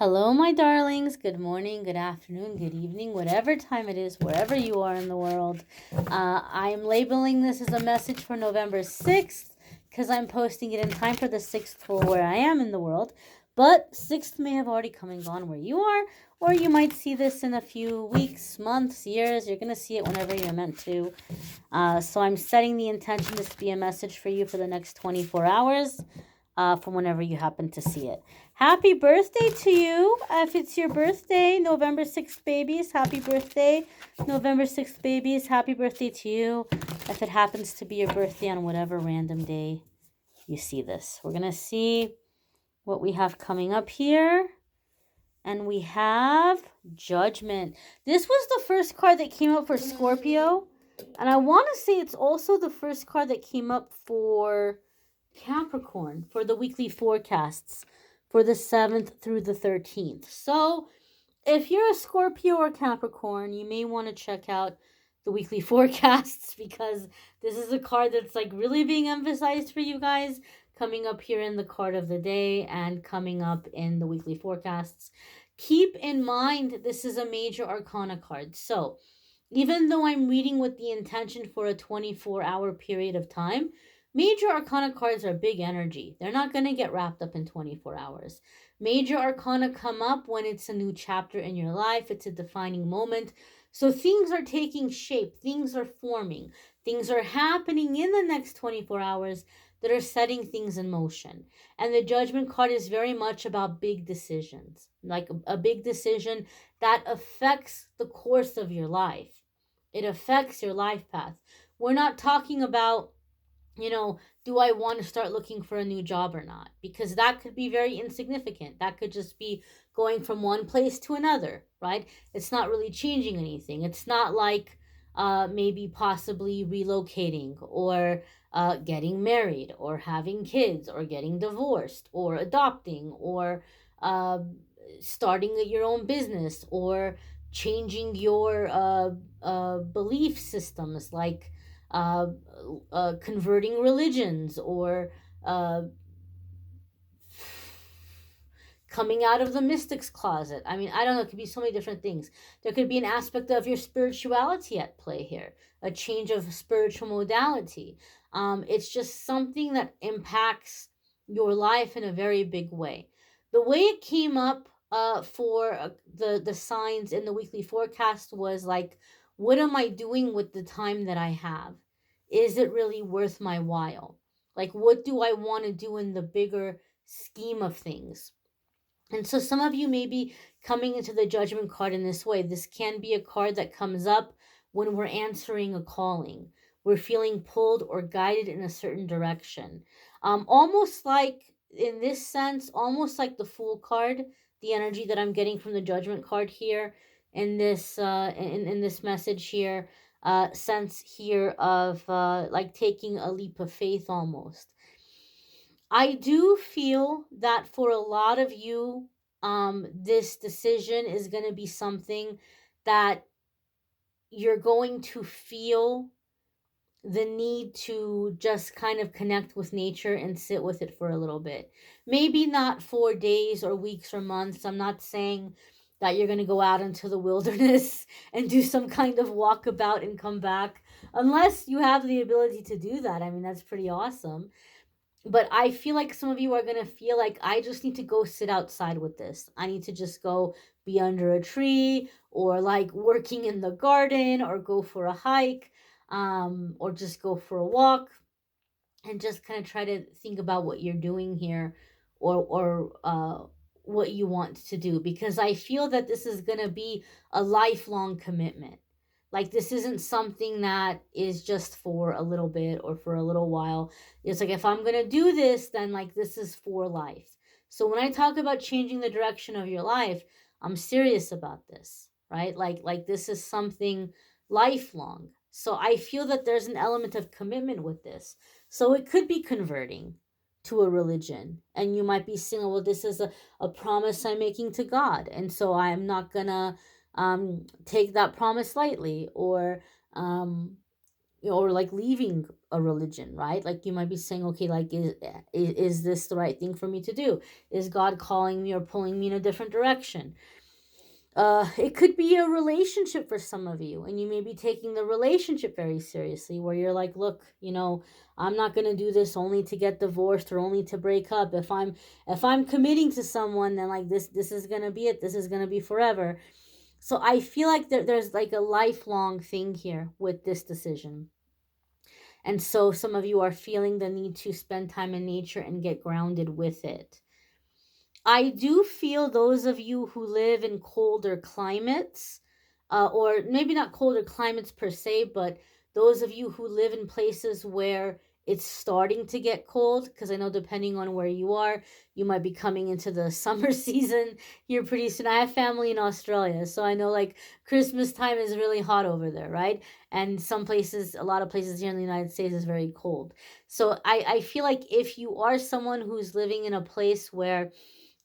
Hello, my darlings. Good morning, good afternoon, good evening, whatever time it is, wherever you are in the world. I'm labeling this as a message for November 6th because I'm posting it in time for the 6th for where I am in the world. But 6th may have already come and gone where you are, or you might see this in a few weeks, months, years. You're going to see it whenever you're meant to. So I'm setting the intention this to be a message for you for the next 24 hours. From whenever you happen to see it. Happy birthday to you. If it's your birthday, November 6th, babies, happy birthday. November 6th, babies, happy birthday to you. If it happens to be your birthday on whatever random day you see this. We're going to see what we have coming up here. And we have Judgment. This was the first card that came up for Scorpio. And I want to say it's also the first card that came up for Capricorn for the weekly forecasts for the 7th through the 13th. So if you're a Scorpio or Capricorn, you may want to check out the weekly forecasts because this is a card that's like really being emphasized for you guys, coming up here in the card of the day and coming up in the weekly forecasts. Keep in mind, this is a major arcana card. So even though I'm reading with the intention for a 24-hour period of time, major arcana cards are big energy. They're not going to get wrapped up in 24 hours. Major arcana come up when it's a new chapter in your life. It's a defining moment. So things are taking shape. Things are forming. Things are happening in the next 24 hours that are setting things in motion. And the Judgment card is very much about big decisions, like a big decision that affects the course of your life. It affects your life path. We're not talking about, do I want to start looking for a new job or not? Because that could be very insignificant. That could just be going from one place to another, right? It's not really changing anything. It's not like maybe possibly relocating or getting married or having kids or getting divorced or adopting or starting your own business or changing your belief systems, like converting religions or coming out of the mystic's closet. I mean, I don't know, it could be so many different things. There could be an aspect of your spirituality at play here, a change of spiritual modality. It's just something that impacts your life in a very big way. The way it came up for the signs in the weekly forecast was like, what am I doing with the time that I have? Is it really worth my while? Like, what do I want to do in the bigger scheme of things? And so some of you may be coming into the Judgment card in this way. This can be a card that comes up when we're answering a calling. We're feeling pulled or guided in a certain direction. Almost like, in this sense, almost like the Fool card, the energy that I'm getting from the Judgment card here in this in this message here, sense here of like taking a leap of faith almost. I do feel that for a lot of you, this decision is going to be something that you're going to feel the need to just kind of connect with nature and sit with it for a little bit. Maybe not for days or weeks or months. I'm not saying that you're going to go out into the wilderness and do some kind of walkabout and come back, unless you have the ability to do that. I mean, that's pretty awesome. But I feel like some of you are going to feel like, I just need to go sit outside with this. I need to just go be under a tree or like working in the garden or go for a hike, or just go for a walk and just kind of try to think about what you're doing here, or what you want to do, because I feel that this is going to be a lifelong commitment. Like, this isn't something that is just for a little bit or for a little while. It's like, if I'm going to do this, then like this is for life. So when I talk about changing the direction of your life, I'm serious about this, right? Like this is something lifelong. So I feel that there's an element of commitment with this. So it could be converting to a religion, and you might be saying, well, this is a promise I'm making to God, and so I'm not gonna take that promise lightly, or or like leaving a religion, right? Like you might be saying, okay, like is this the right thing for me to do? Is God calling me or pulling me in a different direction? It could be a relationship for some of you, and you may be taking the relationship very seriously, where you're like, look, I'm not going to do this only to get divorced or only to break up. If I'm committing to someone, then like this is going to be it. This is going to be forever. So I feel like there's like a lifelong thing here with this decision. And so some of you are feeling the need to spend time in nature and get grounded with it. I do feel those of you who live in colder climates, or maybe not colder climates per se, but those of you who live in places where it's starting to get cold, because I know depending on where you are, you might be coming into the summer season here pretty soon. I have family in Australia, so I know like Christmas time is really hot over there, right? And some places, a lot of places here in the United States is very cold. So I feel like if you are someone who's living in a place where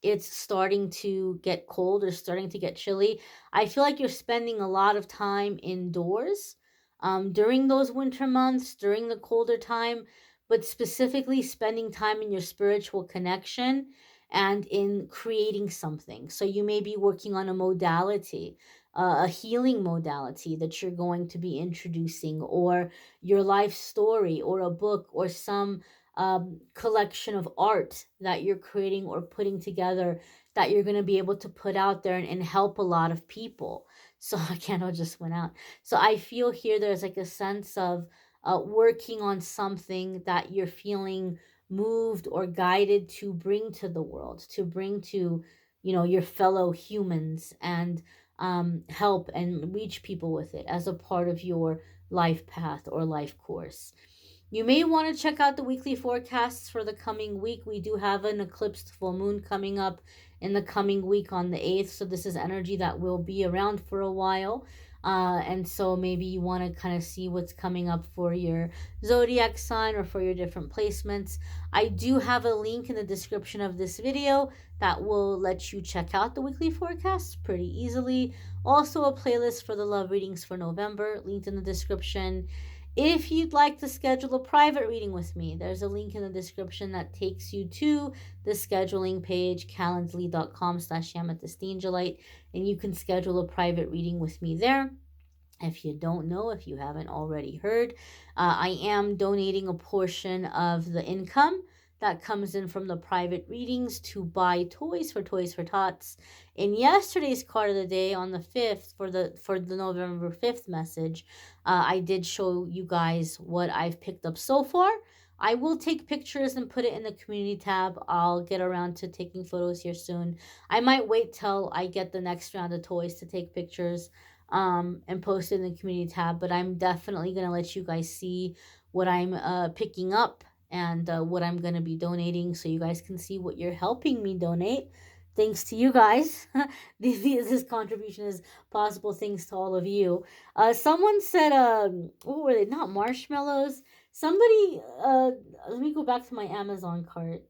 it's starting to get cold or starting to get chilly, I feel like you're spending a lot of time indoors during those winter months, during the colder time, but specifically spending time in your spiritual connection and in creating something. So you may be working on a modality, a healing modality that you're going to be introducing, or your life story, or a book, or some collection of art that you're creating or putting together that you're going to be able to put out there and help a lot of people. So a candle just went out. So I feel here there's like a sense of working on something that you're feeling moved or guided to bring to the world, to bring to, your fellow humans, and help and reach people with it as a part of your life path or life course. You may want to check out the weekly forecasts for the coming week. We do have an eclipsed full moon coming up in the coming week on the 8th. So this is energy that will be around for a while. And so maybe you want to kind of see what's coming up for your zodiac sign or for your different placements. I do have a link in the description of this video that will let you check out the weekly forecasts pretty easily. Also a playlist for the love readings for November, linked in the description. If you'd like to schedule a private reading with me, there's a link in the description that takes you to the scheduling page, calendly.com/amethystangelite, and you can schedule a private reading with me there. If you don't know, if you haven't already heard, I am donating a portion of the income that comes in from the private readings to buy Toys for Tots. In yesterday's card of the day on the 5th, for the November 5th message, I did show you guys what I've picked up so far. I will take pictures and put it in the community tab. I'll get around to taking photos here soon. I might wait till I get the next round of toys to take pictures and post it in the community tab, but I'm definitely going to let you guys see what I'm picking up and what I'm going to be donating, so you guys can see what you're helping me donate. Thanks to you guys. This contribution is possible thanks to all of you. Someone said, what were they? Not marshmallows. Somebody, let me go back to my Amazon cart.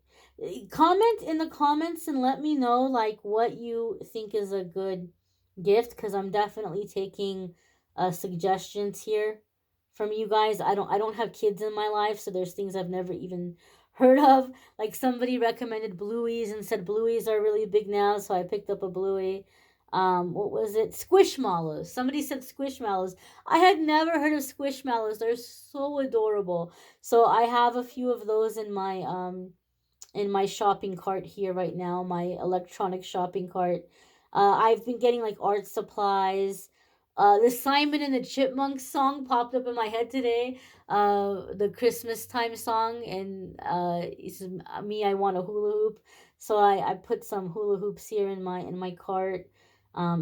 Comment in the comments and let me know like what you think is a good gift, because I'm definitely taking suggestions here from you guys. I don't have kids in my life, so there's things I've never even heard of. Like somebody recommended blueies and said blueies are really big now, so I picked up a bluey. What was it? Squishmallows. Somebody said squishmallows. I had never heard of squishmallows. They're so adorable. So I have a few of those in my shopping cart here right now, my electronic shopping cart. I've been getting like art supplies. The Simon and the Chipmunks song popped up in my head today. The Christmas time song, and it's me. I want a hula hoop, so I put some hula hoops here in my cart.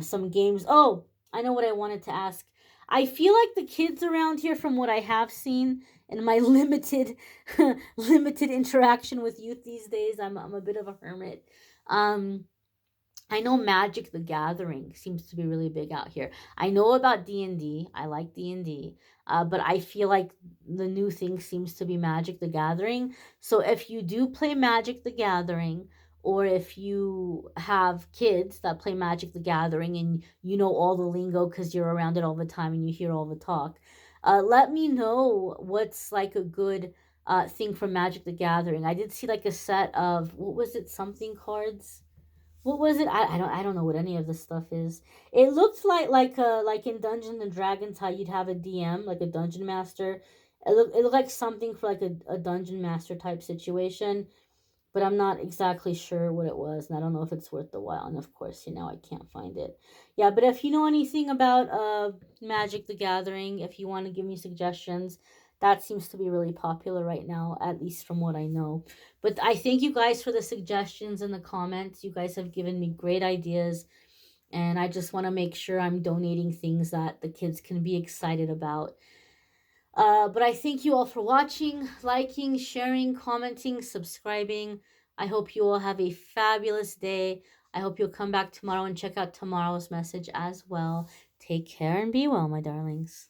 Some games. Oh, I know what I wanted to ask. I feel like the kids around here, from what I have seen in my limited limited interaction with youth these days, I'm a bit of a hermit. I know Magic the Gathering seems to be really big out here. I know about D&D. I like D&D. But I feel like the new thing seems to be Magic the Gathering. So if you do play Magic the Gathering, or if you have kids that play Magic the Gathering and you know all the lingo because you're around it all the time and you hear all the talk, Let me know what's like a good thing for Magic the Gathering. I did see like a set of, what was it, something cards? What was it? I don't know what any of this stuff is. It looked like in Dungeons and Dragons how you'd have a DM, like a dungeon master. It looked like something for like a dungeon master type situation, but I'm not exactly sure what it was, and I don't know if it's worth the while. And of course, I can't find it. Yeah, but if you know anything about Magic the Gathering, if you want to give me suggestions, that seems to be really popular right now, at least from what I know. But I thank you guys for the suggestions in the comments. You guys have given me great ideas, and I just want to make sure I'm donating things that the kids can be excited about. But I thank you all for watching, liking, sharing, commenting, subscribing. I hope you all have a fabulous day. I hope you'll come back tomorrow and check out tomorrow's message as well. Take care and be well, my darlings.